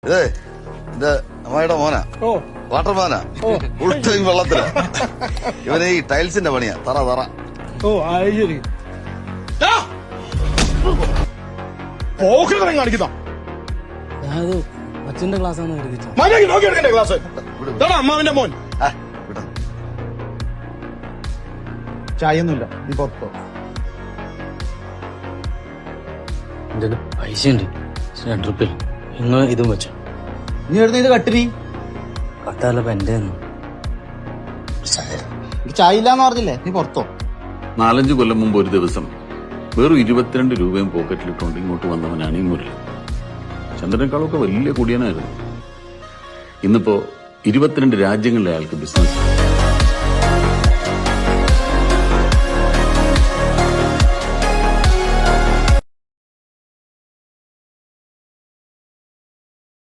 ഇതേ എന്റെ അമ്മയുടെ മോനാ, വാട്ടർ മാനാ, ഫുൾ ടൈം വെള്ളത്തില. ഇവന് ഈ ടൈൽസിന്റെ പണിയാ, തറ തറ. ശരി പോക്കറി കാണിക്കുന്ന അച്ഛന്റെ ക്ലാസ് ആണ് നോക്കിയെടുക്കണ്ടേ ക്ലാസ്. അമ്മാവിന്റെ മോൻ. ചായ ഒന്നുമില്ല, നീ പുറത്തോ. എന്റെ പൈസ ഉണ്ട് 2 റുപ്യ. ഇന്ന് ഇതും വെച്ചോ. നീ എടുത്ത് ഇത് കട്ടിരി കട്ടല്ലപ്പ എന്റെ ചായ ഇല്ലാന്ന് പറഞ്ഞില്ലേ, നീ പുറത്തോ. 4-5 കൊല്ലം മുമ്പ് ഒരു ദിവസം വെറും 22 രൂപയും പോക്കറ്റിലിട്ടുകൊണ്ട് ഇങ്ങോട്ട് വന്നവനാണ് ഈ മുരളി. ചന്ദ്രനേക്കാളൊക്കെ വലിയ കുടിയനായിരുന്നു. ഇന്നിപ്പോ 22 രാജ്യങ്ങളിലെ അയാൾക്ക് ബിസിനസ്.